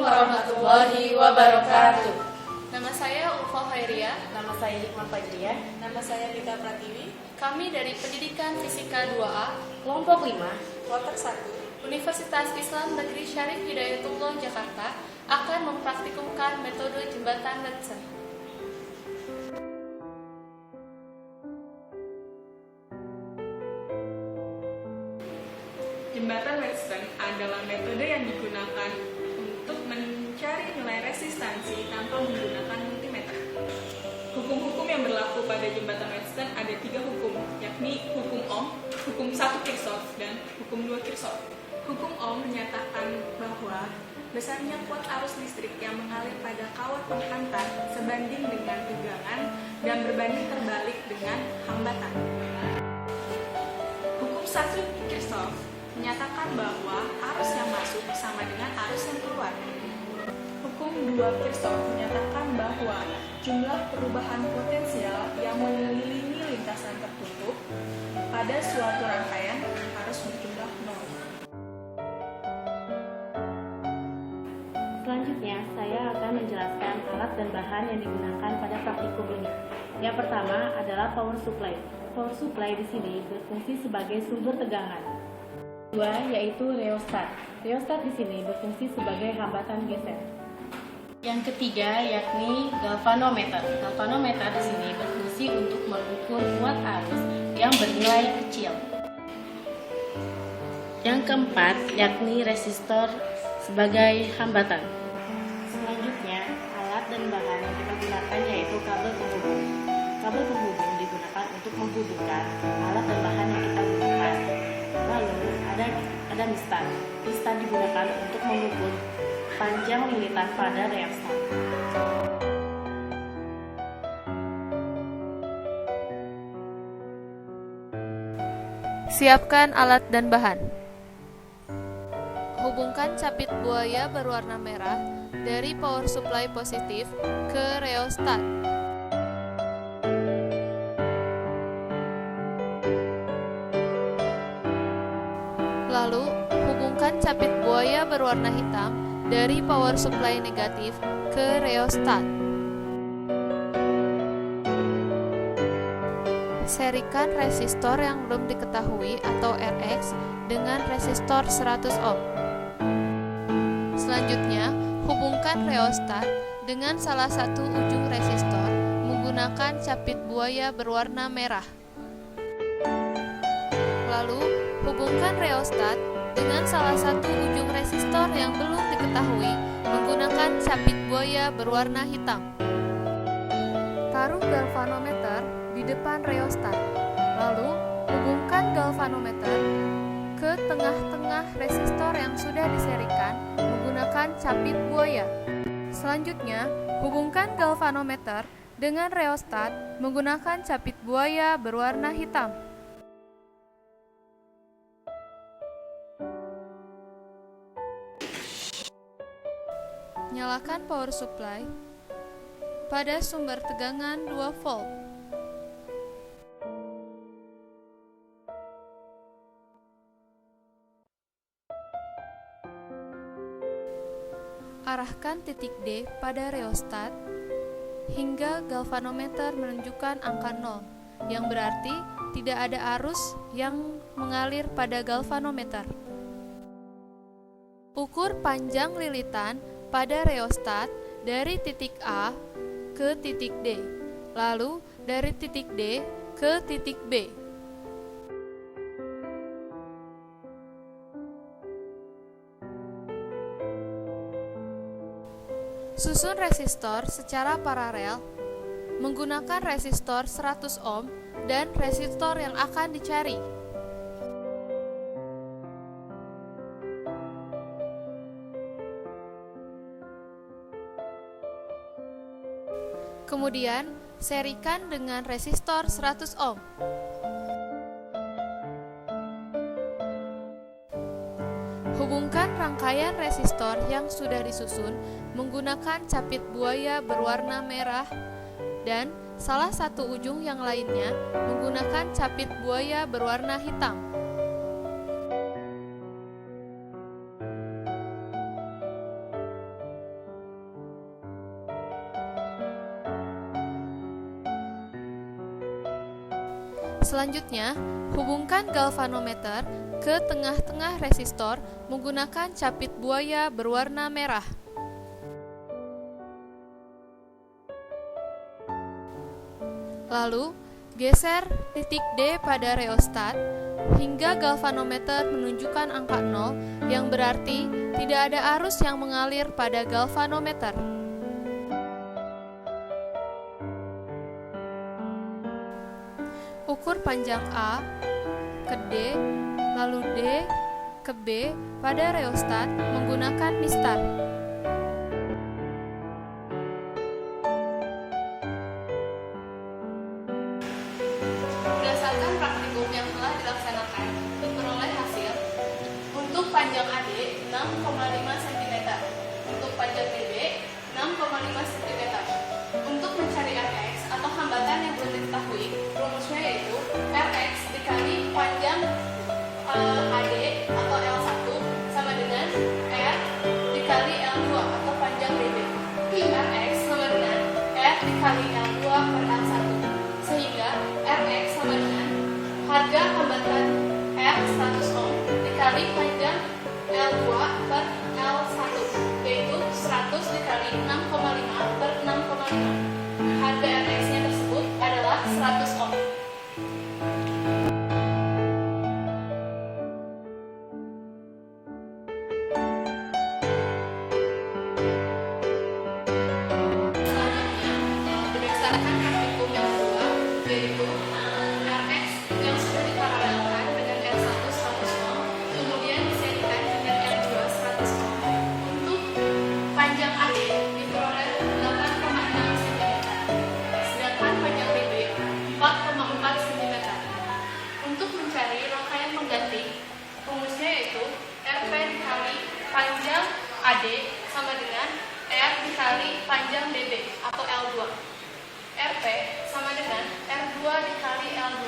warahmatullahi wabarakatuh. Nama saya Ulfa Khairia. Nama saya Hikmah Fajriah. Nama saya Dita Pratiwi. Kami dari Pendidikan Fisika 2A, Kelompok 5, Kloter 1. Universitas Islam Negeri Syarif Hidayatullah Jakarta akan mempraktikumkan metode jembatan Weston. Jembatan Weston adalah metode yang digunakan untuk mencari nilai resistansi tanpa menggunakan multimeter. Hukum-hukum yang berlaku pada jembatan Weston ada 3 hukum, yakni hukum Ohm, hukum 1 Kirchhoff, dan hukum 2 Kirchhoff. Hukum Ohm menyatakan bahwa besarnya kuat arus listrik yang mengalir pada kawat penghantar sebanding dengan tegangan dan berbanding terbalik dengan hambatan. Hukum 1 Kirchhoff menyatakan bahwa arus yang masuk sama dengan arus yang keluar. Hukum 2 Kirchhoff menyatakan bahwa jumlah perubahan potensial yang mengelilingi lintasan tertutup pada suatu rangkaian harus berjumlah 0. Selanjutnya, saya akan menjelaskan alat dan bahan yang digunakan pada praktikum ini. Yang pertama adalah power supply. Power supply di sini berfungsi sebagai sumber tegangan. Kedua, yaitu rheostat. Rheostat di sini berfungsi sebagai hambatan geser. Yang ketiga, yakni galvanometer. Galvanometer di sini berfungsi untuk mengukur kuat arus yang bernilai kecil. Yang keempat, yakni resistor sebagai hambatan. Selanjutnya, alat dan bahan yang kita gunakan yaitu kabel penghubung. Kabel penghubung digunakan untuk menghubungkan alat dan bahan yang kita gunakan. Lalu ada mistar. Mistar digunakan untuk mengukur panjang lilitan pada rheostat. Siapkan alat dan bahan. Hubungkan capit buaya berwarna merah dari power supply positif ke rheostat. Lalu, hubungkan capit buaya berwarna hitam dari power supply negatif ke rheostat. Serikan resistor yang belum diketahui atau Rx dengan resistor 100 ohm. Selanjutnya, hubungkan rheostat dengan salah satu ujung resistor menggunakan capit buaya berwarna merah. Lalu, hubungkan rheostat dengan salah satu ujung resistor yang belum diketahui menggunakan capit buaya berwarna hitam. Taruh galvanometer di depan rheostat. Lalu, hubungkan galvanometer ke tengah-tengah resistor yang sudah diserikan menggunakan capit buaya. Selanjutnya, hubungkan galvanometer dengan rheostat menggunakan capit buaya berwarna hitam. Nyalakan power supply pada sumber tegangan 2 volt. Arahkan titik D pada rheostat hingga galvanometer menunjukkan angka 0, yang berarti tidak ada arus yang mengalir pada galvanometer. Ukur panjang lilitan pada rheostat dari titik A ke titik D, lalu dari titik D ke titik B. Susun resistor secara paralel menggunakan resistor 100 ohm dan resistor yang akan dicari. Kemudian, serikan dengan resistor 100 ohm. Hubungkan rangkaian resistor yang sudah disusun menggunakan capit buaya berwarna merah dan salah satu ujung yang lainnya menggunakan capit buaya berwarna hitam. Selanjutnya, hubungkan galvanometer ke tengah-tengah resistor menggunakan capit buaya berwarna merah. Lalu, geser titik D pada reostat hingga galvanometer menunjukkan angka 0, yang berarti tidak ada arus yang mengalir pada galvanometer. Ukur panjang A ke D, lalu D ke B pada reostat menggunakan mistar. Berdasarkan praktikum yang telah dilaksanakan, diperoleh hasil untuk panjang AD 6,5 cm, untuk panjang DB 6,5 cm. Untuk mencari Rx atau hambatan yang belum diketahui, rumusnya yaitu Rx dikali panjang AD atau L1 sama dengan R dikali L2 atau panjang DB. Rx sama dengan R dikali L2 per L1, sehingga Rx sama dengan harga hambatan R 100 ohm dikali panjang L2 per L1, yaitu 100 dikali 6,5 per 6,5. Harga Rx-nya tersebut adalah 100 ohm. Selanjutnya, berdasarkan praktikum yang kedua, yaitu Rx yang sudah diparalelkan dengan R1 100 ohm, kemudian diserikan dengan R2 100 ohm. Untuk panjang AD diperoleh 8,6 cm, sedangkan panjang DB 4,4 cm. Untuk mencari rangkaian pengganti, rumusnya yaitu Rp dikali panjang AD sama dengan R dikali panjang DB atau L2. Rp sama dengan R2 dikali L2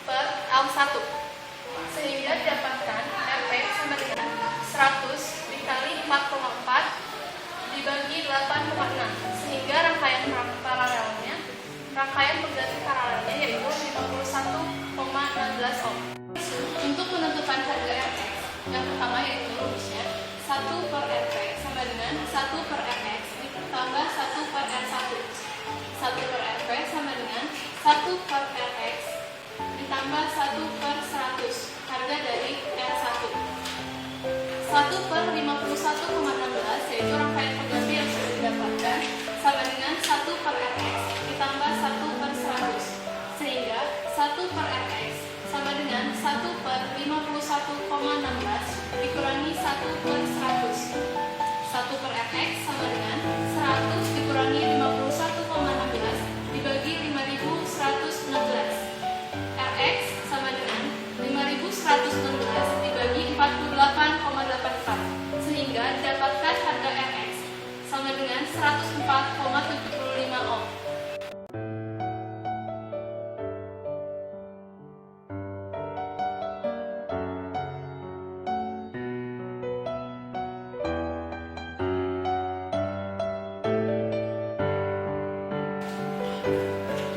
per L1, sehingga didapatkan Rp sama dengan 100 dikali 4,4 dibagi 8,6, sehingga rangkaian pengganti paralelnya yaitu 51,16 ohm. Untuk menentukan harga Rx, yang pertama yaitu rumusnya 1 per Rp sama dengan 1 per Rx ditambah 1 per R1. 1 per Rp sama dengan 1 per Rx ditambah 1 per 100, harga dari R1. 1 per 51,16 yaitu rangkaian pengganti yang sudah didapatkan sama dengan 1 per Rx ditambah 1 per 100, sehingga 1 per Rx sama dengan 1 per 51,16 dikurangi 1 per 100. 1 per Rx sama dengan 100 dikurangi 51,16 dibagi 5116. Rx sama dengan 5116 dibagi 48,84, sehingga didapatkan harga Rx sama dengan 104,75 ohm.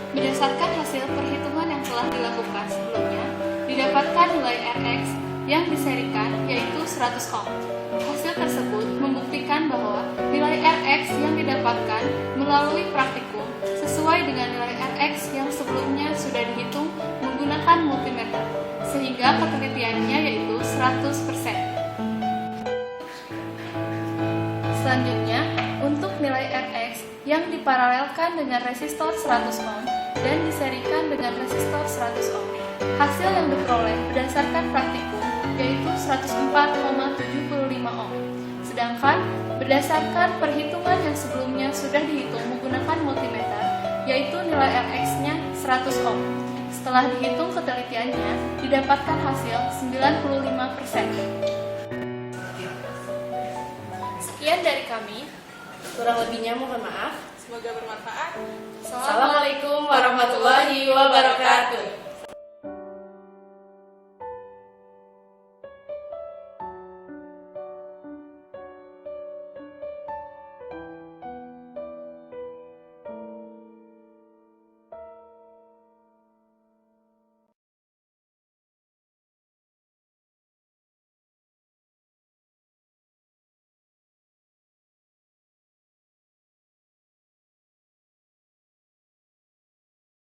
Berdasarkan hasil perhitungan yang telah dilakukan sebelumnya, didapatkan nilai Rx yang diserikan yaitu 100 ohm. Hasil tersebut membuktikan bahwa nilai Rx yang didapatkan melalui praktikum sesuai dengan nilai Rx yang sebelumnya sudah dihitung menggunakan multimeter, sehingga ketelitiannya yaitu 100%. Selanjutnya, untuk nilai Rx yang diparalelkan dengan resistor 100 ohm dan diserikan dengan resistor 100 ohm. Hasil yang diperoleh berdasarkan praktikum yaitu 104,75 ohm. Sedangkan berdasarkan perhitungan yang sebelumnya sudah dihitung menggunakan multimeter yaitu nilai Rx-nya 100 ohm. Setelah dihitung ketelitiannya didapatkan hasil 95%. Sekian dari kami. Kurang lebihnya mohon maaf. Semoga bermanfaat. Assalamualaikum warahmatullahi wabarakatuh.